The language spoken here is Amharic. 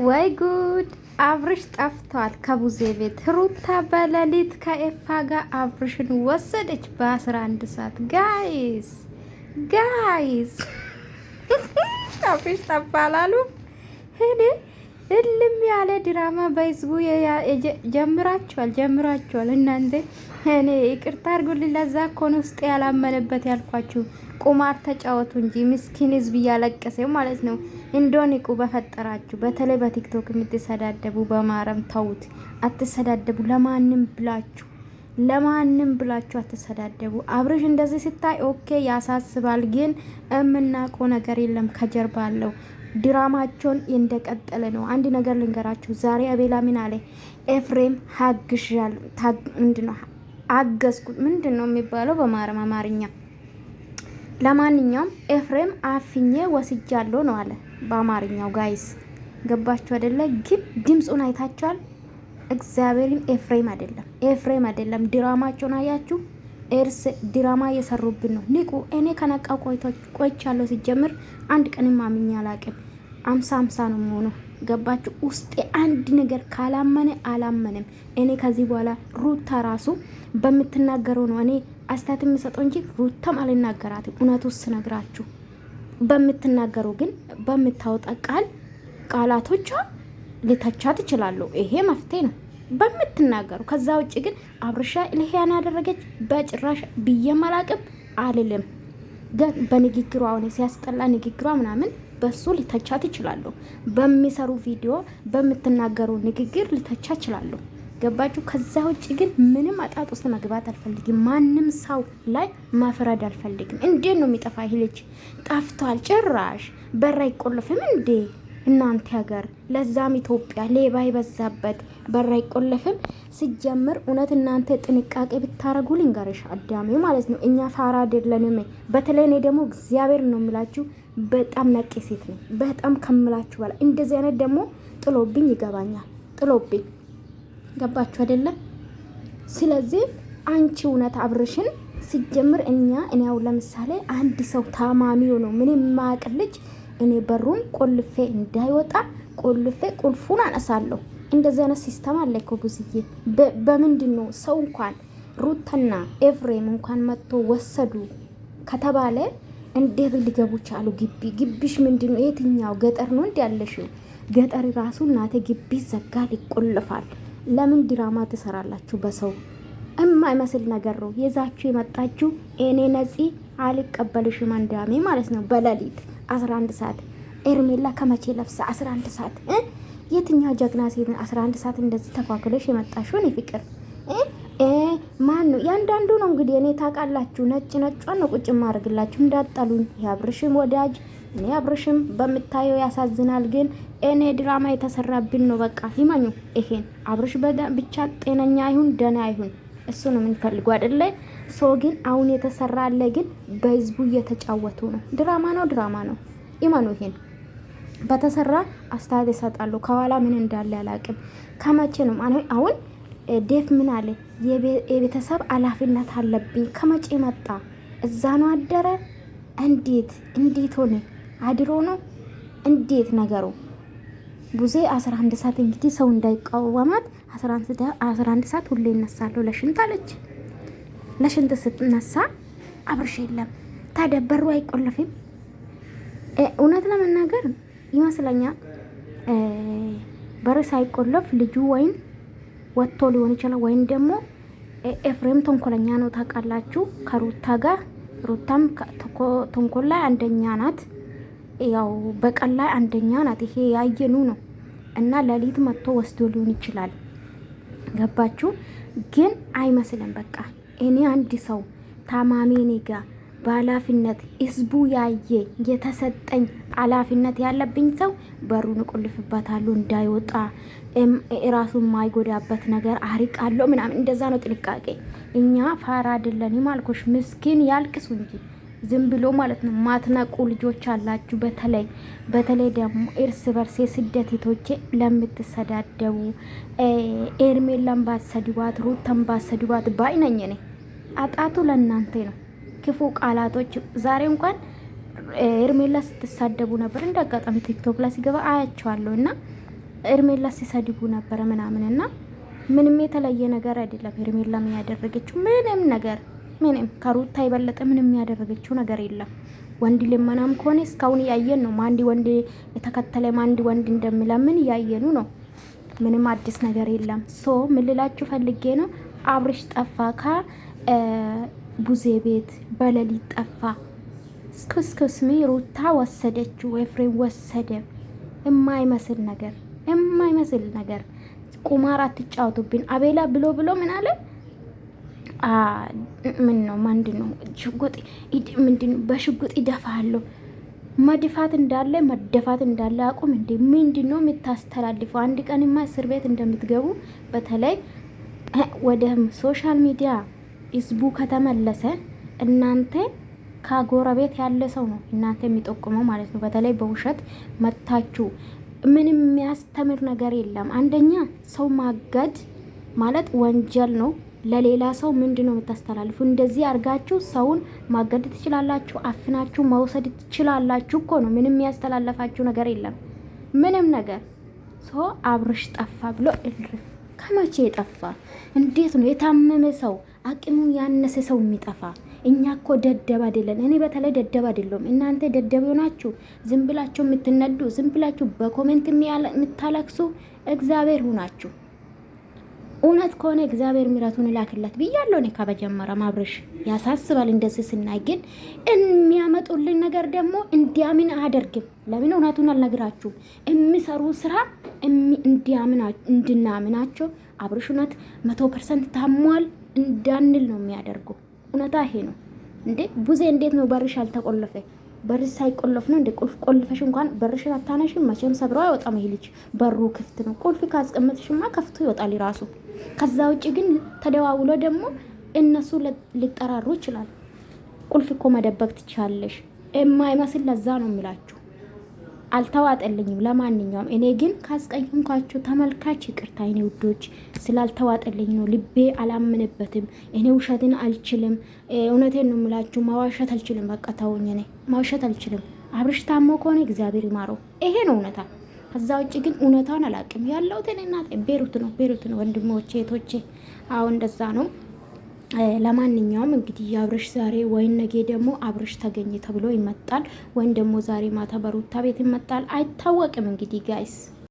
ወይ ጉድ! አብርሽ ጠፍቷል ከቡዜ ቤት። ሩታ በሌሊት ከኤፋ ጋር አብርሽን ወሰደች በ11 ሰዓት። ጋይስ አብርሽ ጠፋላሉ። እኔ እልም ያለ ድራማ በህዝቡ ጀምራችኋል እናንተ። እኔ ይቅርታ አድርጉልኝ። ለዛ እኮ ነው ውስጥ ያላመነበት ያልኳችሁ። ቁማር ተጫወቱ እንጂ ምስኪን ህዝብ እያለቀሰው ማለት ነው። እንደሆንቁ በፈጠራችሁ። በተለይ በቲክቶክ የምትሰዳደቡ በማረም ተውት፣ አትሰዳደቡ። ለማንም ብላችሁ አትሰዳደቡ። አብርሽ እንደዚህ ስታይ ኦኬ ያሳስባል፣ ግን የምናውቀው ነገር የለም ከጀርባ አለው። ድራማቸውን እንደቀጠለ ነው። አንድ ነገር ልንገራችሁ። ዛሬ አቤላ ምን አለ? ኤፍሬም ሀግሻል ምንድነው አገዝኩት ምንድነው የሚባለው በማረም አማርኛ። ለማንኛውም ኤፍሬም አፍኜ ወስጃለሁ ነው አለ በአማርኛው። ጋይስ ገባችሁ አይደለ? ግን ድምፁን አይታችኋል። እግዚአብሔርን ኤፍሬም አይደለም። ድራማቸውን አያችሁ? እርስ ድራማ እየሰሩብን ነው። ንቁ። እኔ ከነቃ ቆይቻለሁ። ሲጀምር አንድ ቀንም አምኜ አላቅም። 50 ነው የሚሆነው። ገባችሁ? ውስጤ አንድ ነገር ካላመነ አላመንም። እኔ ከዚህ በኋላ ሩታ ራሱ በምትናገረው ነው እኔ አስታት የምሰጠው እንጂ ሩታም አልናገራትም። እውነቱ ስነግራችሁ በምትናገረው ግን በምታወጣ ቃላቶቿ ልተቻት እችላለሁ። ይሄ መፍትሄ ነው በምትናገሩ። ከዛ ውጭ ግን አብርሻ ለህያና ያደረገች በጭራሽ ብዬም አላቅም አልልም። ግን በንግግሯ አሁን ሲያስጠላ ንግግሯ ምናምን በሱ ልተቻት እችላለሁ። በሚሰሩ ቪዲዮ በምትናገሩ ንግግር ልተቻ እችላለሁ። ገባችሁ? ከዛ ውጭ ግን ምንም አጣጥ ውስጥ መግባት አልፈልግም። ማንም ሰው ላይ ማፍረድ አልፈልግም። እንዴት ነው የሚጠፋ? ይሄ ልጅ ጠፍቷል። ጭራሽ በር አይቆለፍም እንዴ እናንተ ሀገር? ለዛም ኢትዮጵያ ሌባ ይበዛበት በር አይቆለፍም። ሲጀምር እውነት እናንተ ጥንቃቄ ብታረጉ ልንገርሽ አዳሜው ማለት ነው። እኛ ፋራ አይደለንም። በተለይ እኔ ደግሞ እግዚአብሔር ነው የምላችሁ በጣም ነቄ ሴት ነኝ። በጣም ከምላችሁ በላይ እንደዚህ አይነት ደግሞ ጥሎብኝ ይገባኛል። ጥሎብኝ ገባችሁ አይደለ? ስለዚህ አንቺ እውነት አብርሽን ሲጀምር እኔ ያው ለምሳሌ አንድ ሰው ታማሚ ሆኖ ምን ማቅልጅ እኔ በሩን ቆልፌ እንዳይወጣ ቁልፉን አነሳለሁ። እንደዚህ አይነት ሲስተም አለ እኮ ጉዝዬ። በምንድን ነው ሰው እንኳን ሩታና ኤፍሬም እንኳን መጥቶ ወሰዱ ከተባለ እንዴት ሊገቡ ቻሉ? ግቢሽ ምንድን ነው? የትኛው ገጠር ነው እንዴ ያለሽው? ገጠር ራሱ እናቴ ግቢ ዘጋል ይቆልፋል። ለምን ድራማ ትሰራላችሁ? በሰው የማይመስል ነገር ነው የዛችሁ የመጣችሁ። እኔ ነፂ አልቀበልሽም አንዳሜ ማለት ነው። በሌሊት 11 ሰዓት ኤርሜላ ከመቼ ለፍሳ 11 ሰዓት የትኛው ጀግና ሴት 11 ሰዓት እንደዚህ ተኳክለሽ የመጣሽው? እኔ ፍቅር ማን ነው? ያንዳንዱ ነው እንግዲህ። እኔ ታውቃላችሁ ነጯን ነው ቁጭ ማድረግላችሁ እንዳጣሉኝ። የአብርሽም ወዳጅ እኔ አብርሽም በምታየው ያሳዝናል፣ ግን እኔ ድራማ የተሰራብን ነው። በቃ ይመኙ። ይሄን አብርሽ ብቻ ጤነኛ ይሁን ደህና ይሁን እሱ ነው የምንፈልገው አይደለ? ሶ ግን አሁን የተሰራ አለ፣ ግን በህዝቡ እየተጫወቱ ነው። ድራማ ነው። ይመኑ። ይሄን በተሰራ አስተያየት ይሰጣሉ። ከኋላ ምን እንዳለ አላውቅም። ከመቼ ነው አሁን ዴፍ ምን አለ? የቤተሰብ ኃላፊነት አለብኝ። ከመቼ መጣ? እዛ ነው አደረ። እንዴት ሆነ? አድሮ ነው እንዴት ነገሩ? ቡዜ 11 ሰዓት እንግዲህ ሰው እንዳይቃወማት 11 ሰዓት ሁሌ እነሳለሁ ለሽንት አለች። ለሽንት ስትነሳ አብርሽ የለም። ታዲያ በሩ አይቆለፍም? እውነት ለመናገር ይመስለኛል በር ሳይቆለፍ ልጁ ወይም ወጥቶ ሊሆን ይችላል፣ ወይም ደግሞ ኤፍሬም ተንኮለኛ ነው። ታውቃላችሁ ከሩታ ጋር ሩታም ተንኮል ላይ አንደኛ ናት፣ ያው በቀል ላይ አንደኛ ናት። ይሄ ያየኑ ነው። እና ሌሊት መጥቶ ወስዶ ሊሆን ይችላል። ገባችሁ? ግን አይመስልም። በቃ እኔ አንድ ሰው ታማሚ እኔ ጋር በኃላፊነት ህዝቡ ያየ የተሰጠኝ ኃላፊነት ያለብኝ ሰው በሩን እቆልፍበታለሁ እንዳይወጣ ራሱን ማይጎዳበት ነገር አርቃለሁ ምናምን። እንደዛ ነው ጥንቃቄ። እኛ ፋራ አይደለንም አልኩሽ። ምስኪን ያልቅሱ እንጂ ዝም ብሎ ማለት ነው። ማትነቁ ልጆች አላችሁ። በተለይ ደግሞ እርስ በርስ ስደቴቶቼ ለምትሰዳደቡ ኤርሜላን ባሰድባት ሩታን ባሰድባት ባይነኝ ነኝ። አጣቱ ለእናንተ ነው። ክፉ ቃላቶች ዛሬ እንኳን ኤርሜላ ስትሳደቡ ነበር። እንደ አጋጣሚ ቲክቶክ ላይ ሲገባ አያቸዋለሁ እና ሄርሜላ ሲሰድቡ ነበረ ምናምንና ምንም የተለየ ነገር አይደለም። ሄርሜላ ምን ያደረገችው ምንም ነገር ምንም ከሩታ የበለጠ ምንም ያደረገችው ነገር የለም። ወንድ ልመናም ከሆነ እስካሁን ያየን ነው። ማንዲ ወንድ የተከተለ ማንዲ ወንድ እንደሚለምን ያየኑ ነው። ምንም አዲስ ነገር የለም። ሶ ምን ልላችሁ ፈልጌ ነው፣ አብርሽ ጠፋ ከቡዜ ቤት በሌሊት ጠፋ። እስክስክስሚ ሩታ ወሰደችው፣ ኤፍሬም ወሰደ። የማይመስል ነገር ቁማር አትጫወቱብን። አቤላ ብሎ ምን አለ? ምን ነው ምንድነው? ሽጉጥ ምንድነው? በሽጉጥ ይደፋለሁ። መድፋት እንዳለ መደፋት እንዳለ አቁም እንዴ! ምንድነው የምታስተላልፈው? አንድ ቀንማ እስር ቤት እንደምትገቡ በተለይ ወደ ሶሻል ሚዲያ ህዝቡ ከተመለሰ እናንተ ከጎረቤት ያለ ሰው ነው እናንተ የሚጠቁመው ማለት ነው። በተለይ በውሸት መታችሁ ምንም የሚያስተምር ነገር የለም። አንደኛ ሰው ማገድ ማለት ወንጀል ነው። ለሌላ ሰው ምንድነው የምታስተላልፉ? እንደዚህ አርጋችሁ ሰውን ማገድ ትችላላችሁ፣ አፍናችሁ መውሰድ ትችላላችሁ እኮ ነው። ምንም ያስተላለፋችሁ ነገር የለም ምንም ነገር። ሶ አብርሽ ጠፋ ብሎ እልፍ። ከመቼ ጠፋ? እንዴት ነው የታመመ ሰው አቅሙ ያነሰ ሰው የሚጠፋ? እኛ እኮ ደደብ አይደለን። እኔ በተለይ ደደብ አይደለም። እናንተ ደደብ ሆናችሁ ዝም ብላችሁ የምትነዱ፣ ዝም ብላችሁ በኮሜንት የምታለቅሱ እግዚአብሔር ሁናችሁ። እውነት ከሆነ እግዚአብሔር ምሕረቱን ላክለት ብያለሁ። እኔ ከመጀመሪያ አብርሽ ያሳስባል። እንደዚህ ስናይ ግን የሚያመጡልን ነገር ደግሞ እንዲያምን አያደርግም። ለምን እውነቱን አልነግራችሁም? የሚሰሩ ስራ እንድናምናቸው አብርሽ እውነት 100% ታሟል እንዳንል ነው የሚያደርጉ። እውነታ ይሄ ነው እንዴ? ቡዜ እንዴት ነው በርሽ አልተቆለፈ? በርሽ ሳይቆለፍ ነው እንዴ? ቁልፍ ቆልፈሽ እንኳን በርሽን አታነሽም? መቼም ሰብሮ አይወጣም ይሄ ልጅ። በሩ ክፍት ነው። ቁልፍ ካስቀመጥሽማ ከፍቶ ይወጣል ራሱ። ከዛ ውጭ ግን ተደዋውሎ ደግሞ እነሱ ሊጠራሩ ይችላል። ቁልፍ እኮ መደበቅ ትችላለሽ። የማይመስል ለዛ ነው የሚላችሁ። አልተዋጠልኝም። ለማንኛውም እኔ ግን ካስቀየምኳችሁ ተመልካች ይቅርታ የኔ ውዶች፣ ስላልተዋጠልኝ ነው። ልቤ አላምንበትም። እኔ ውሸትን አልችልም። እውነቴን ነው የምላችሁ። ማዋሸት አልችልም። በቃ ተውኝ። እኔ ማዋሸት አልችልም። አብርሽ ታሞ ከሆነ እግዚአብሔር ይማረው። ይሄ ነው እውነታ። ከዛ ውጭ ግን እውነታውን አላውቅም። ያለሁት እኔና ቤሩት ነው ወንድሞቼ እህቶቼ። አዎ እንደዛ ነው። ለማንኛውም እንግዲህ አብርሽ ዛሬ ወይን ነገ ደግሞ አብርሽ ተገኘ ተብሎ ይመጣል፣ ወይም ደግሞ ዛሬ ማታ በሩታ ቤት ይመጣል። አይታወቅም እንግዲህ ጋይስ